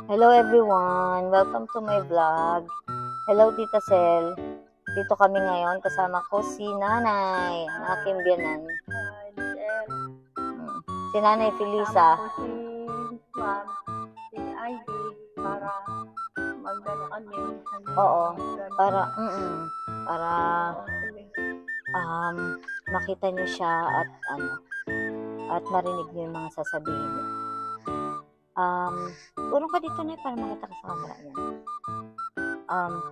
Hello everyone! Welcome to my vlog. Hello Tita Sel. Dito kami ngayon kasama ko si Nanay, ang aking biyanan. Hi, Jen. Si Nanay Felisa. Kasama ko si Ma'am, si Ivy, para magdala kami. Oo, para makita niyo siya at marinig niyo yung mga sasabihin niya. Urong ka dito na para makita ka sa camera niya.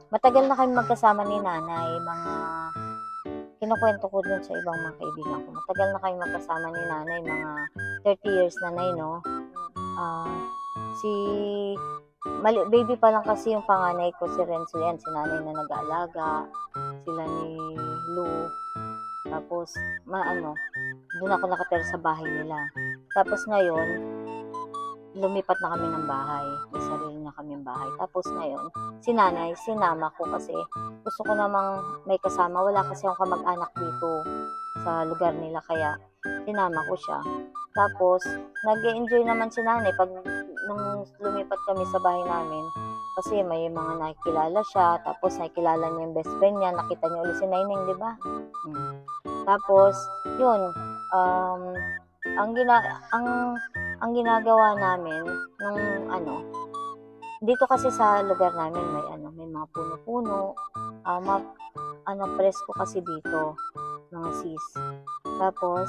Matagal na kami magkasama ni Nanay, kinukwento ko dun sa ibang mga kaibigan ko. Matagal na kami magkasama ni Nanay, mga 30 years na, Nay, no? Baby pa lang kasi yung panganay ko, si Renzo, yan, si Nanay na nag-aalaga, sila ni Lou. Tapos, doon ako nakatira sa bahay nila. Tapos ngayon, lumipat na kami ng bahay. May sarili na kaming bahay. Tapos ngayon, si Nanay, sinama ko kasi gusto ko namang may kasama. Wala kasi akong kamag-anak dito sa lugar nila, kaya sinama ko siya. Tapos, nag-enjoy naman si Nanay nung lumipat kami sa bahay namin. Kasi may mga nakikilala siya. Tapos, nakikilala niya yung best friend niya. Nakita niya ulit si Naineng, di ba? Tapos, yun, ang ginagawa namin nung dito kasi sa lugar namin may mga puno-puno, presko kasi dito, mga sis. Tapos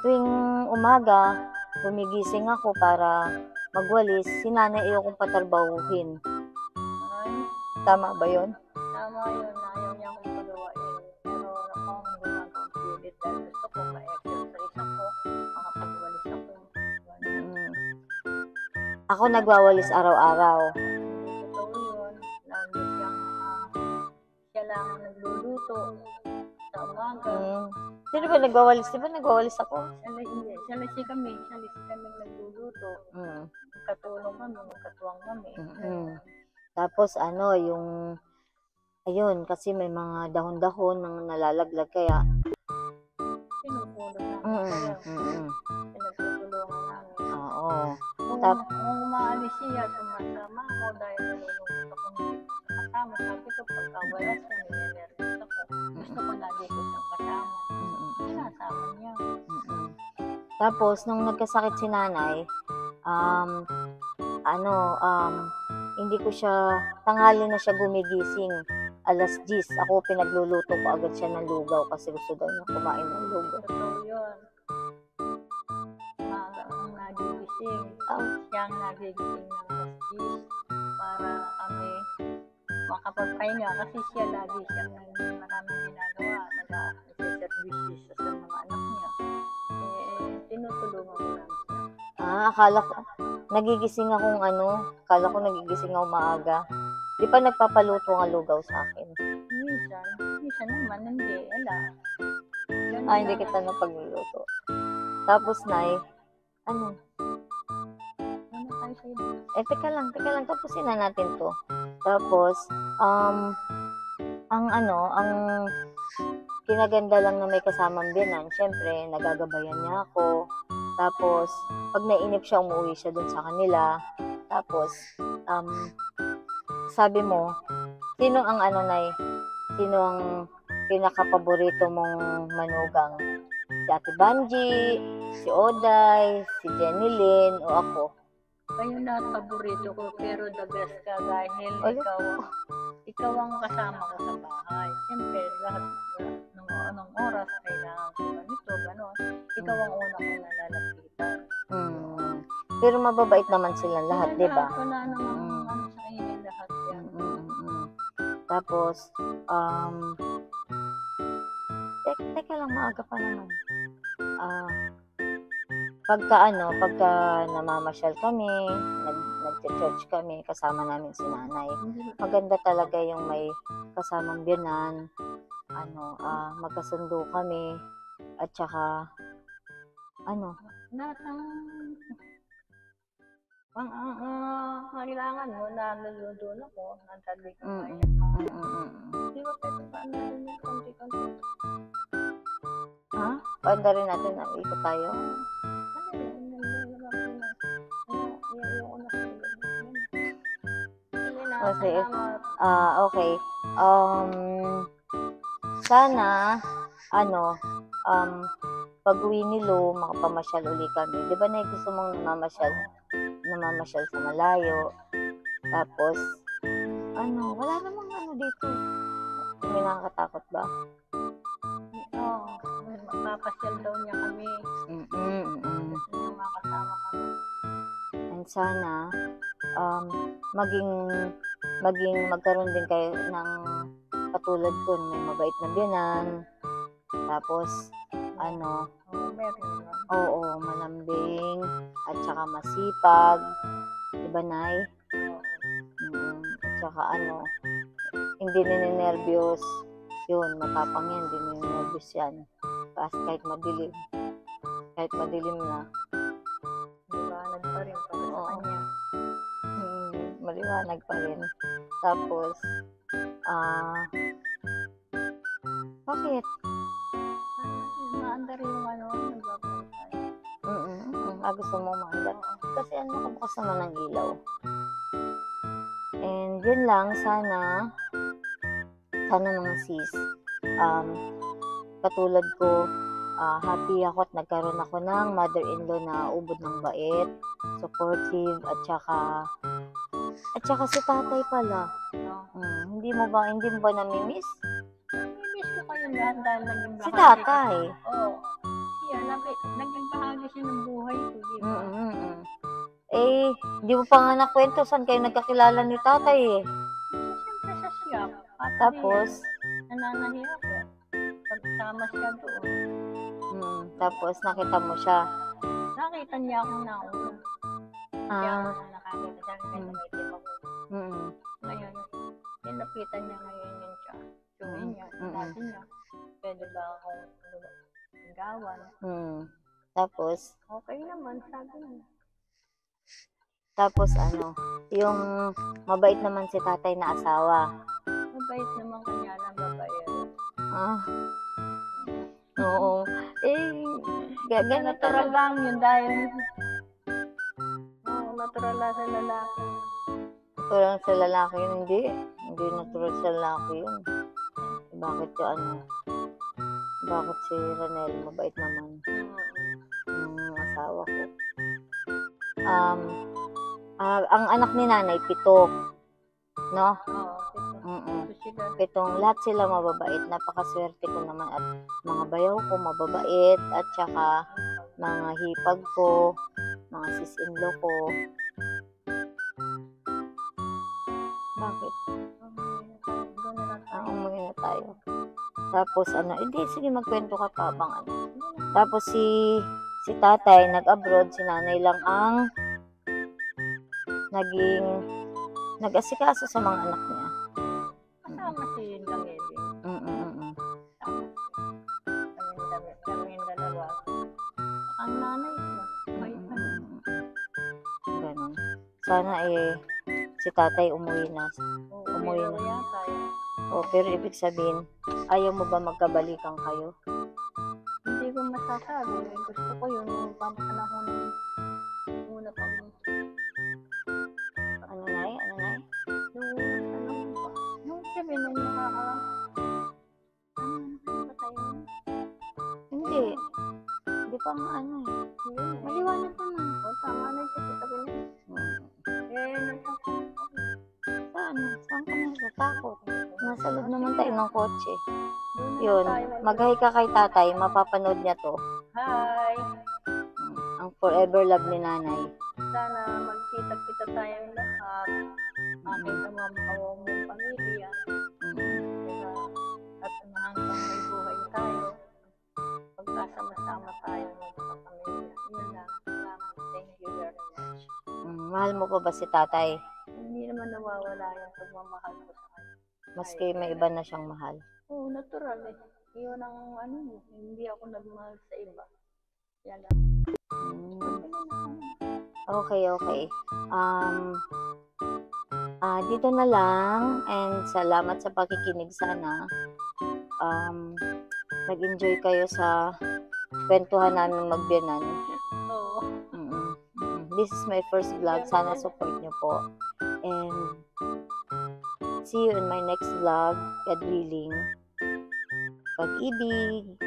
tuwing umaga gumigising ako para magwalis. Si Nanay ayokong patrabahuhin. Tama ba yun? Tama yun, ayaw niya akong pagawain. Pero akong gumagawang pilit dahil gusto ko ma-exercise ako, makapagwalis ako. Ako nagwawalis araw-araw. Totoo yun. Lagi siya lang nagluluto sa umaga. Sino ba nagwawalis? Di ba nagwawalis ako? Siya kami nagluluto. Magkatulong kami, magkatuwang kami. Tapos ayun, kasi may mga dahon-dahon nang nalalaglag, kaya pinupulot namin kayo. Pinagtutulungan namin. Oo. Kung umaalis siya, sumasama ako dahil nalulungkot ako kasama. Sabi ko, pagka wala siya, ninenervous ako. Gusto ko lagi ko siyang kasama. Sinasama niya. Tapos, nung nagkasakit si Nanay, hindi ko siya, tanghali na siya gumigising. Alas 10, ako pinagluluto ko agad siya ng lugaw kasi gusto daw niya kumain ng lugaw. Totoo yun. Ang nagigising. Siya ang nagigising ng alas 10 para kami makapagpahinga kasi siya lagi siyang maraming ginagawa. Nag-service siya sa mga anak niya. Tinutulungan ko lang siya. Akala ko nagigising ako maaga. Di pa nagpapaluto ng lugaw sa akin? Minsan naman, hindi. Hindi kita napagluluto. Tapos, Nay, teka lang, tapusin na natin to. Tapos, ang kinaganda lang na may kasamang biyanan, syempre, nagagabayan niya ako. Tapos, pag nainip siya, umuwi siya dun sa kanila. Tapos, sabi mo, sino ang Nay? Sino ang pinaka-paborito mong manugang? Si Ate Banji, si Oday, si Jenny Lynn, o ako? Kayo na paborito ko, pero the best ka dahil ikaw ang kasama ko sa bahay. Siyempre, lahat ng oras kailangan ko ganito, gano'n. Ikaw ang una ko nalalapitan. Pero mababait naman silang lahat, di ba? Wala naman sa inyo lahat yan. Tapos, teka lang, maaga pa naman. Pagka namamasyal kami, nag-church kami, kasama namin si Nanay. Maganda talaga yung may kasamang biyanan, magkasundo kami, at saka, lahat ng kailangan mo, nalulunod ako, nandali ko di ba pwede pa natin yung konti-konti? Pwede rin natin na ikot tayo? Kasi, salamat. okay. Sana, pag-uwi ni Lo, makapamasyal uli kami. Di ba na gusto mong namamasyal sa malayo. Tapos, wala namang dito. May nakakatakot ba? Oo, mapapasyal daw niya kami. Gusto niya makasama kami. And sana, magkaroon din kayo ng katulad ko, may mabait na biyanan. Tapos, Oo, meron naman. oo, malambing, at saka masipag. Diba, Nay? At saka hindi ninenervyos. Yun, matapang yan, hindi ninenervyos yan. Kahit madilim. Kahit madilim na. Maliwanag pa rin para sa kanya. Maliwanag pa rin. Tapos, bakit? Maandar yung nagbabalik tayo. Gusto mo maandar? Kasi nakabukas naman ng ilaw. And yun lang, sana mga sis, katulad ko, happy ako at nagkaroon ako ng mother-in-law na ubod ng bait, supportive, at saka si tatay pala. Hindi mo ba namimiss? Namimiss ko kayo lahat dahil naging bahagi. Si tatay. Oo. Siya, naging bahagi siya ng buhay ko, di ba? Di mo pa nga nakwento saan kayo nagkakilala ni tatay eh. Siyempre sa siyap. Tapos, nananahiya ako. Pagkasama siya doon. Tapos nakita mo siya. Nakita niya ako na una. Siya ako nakakita siya kasi may tip ako. Ngayon, nilapitan niya ngayon yun siya. Sumin niya, sabi niya, pwede ba akong gawan? Tapos? Okay naman, sabi niya. Tapos yung mabait naman si tatay na asawa. Mabait naman kanya ng babae. Oo. Ganito natural lang yun dahil natural lang sa lalaki. Natural sa lalaki yun, hindi natural sa lalaki yun. Bakit bakit si Ranel mabait naman yung asawa ko? Ang anak ni nanay 7, no? Oo, 7. Lahat sila mababait. Napakaswerte ko naman at mga bayaw ko mababait at saka mga hipag ko, mga sis-in-law ko. Bakit? Umuwi na tayo. Tapos hindi, sige magkwento ka pa bang Tapos si tatay nag-abroad, si nanay lang ang nag-asikaso sa mga anak niya. Kasama si Dangeli. Kami yung dalawa. Ang nanay ko. Ganon. Sana si tatay umuwi na. Umuwi na yata. Pero ibig sabihin, ayaw mo ba magkabalikan kayo? Hindi ko masasabi. Gusto ko yun yung papanahon muna pang Nay? Nung sabi nung Hindi pa nga maliwanag naman. Tama na siya sa tabi niya. Saan ka natatakot? Nasa loob naman tayo ng kotse. Yun, mag-hi ka kay tatay, mapapanood niya to. Hi! Ang forever love ni nanay. Sana magkita-kita tayong lahat. Aking mong pamilya. At hanggang may buhay tayo. Pagkasama-sama tayo sa pamilya. Yun lang. Salamat. Thank you very much. Mahal mo pa ba si tatay? Hindi naman nawawala yung pagmamahal ko sa kanya. Maski may iba na siyang mahal. Oo, natural eh. Iyon ang hindi ako nagmahal sa iba. Yan lang. Okay. Dito na lang and salamat sa pakikinig sana. Nag-enjoy kayo sa kwentuhan namin magbiyanan. Oo. This is my first vlog. Sana support niyo po. And see you in my next vlog. God willing. Pag-ibig.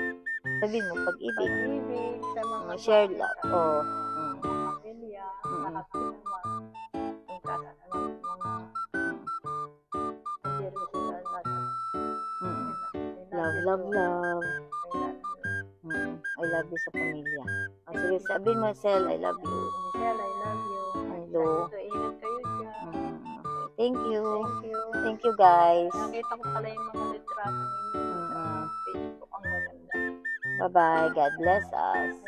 Sabihin mo, pag-ibig. Pag-ibig sa mga Share love. Oh. pamilya, lahat sila mga Love, love, love. I love you sa pamilya. Sige, sabihin mo, Sel, I love you. Michelle, I love you. Hello. Ingat kayo dyan. Okay. Thank you. Thank you. Thank you, guys. Nakita ko pala yung mga litrato ninyo sa Facebook. Ang maganda. Bye-bye. God bless us.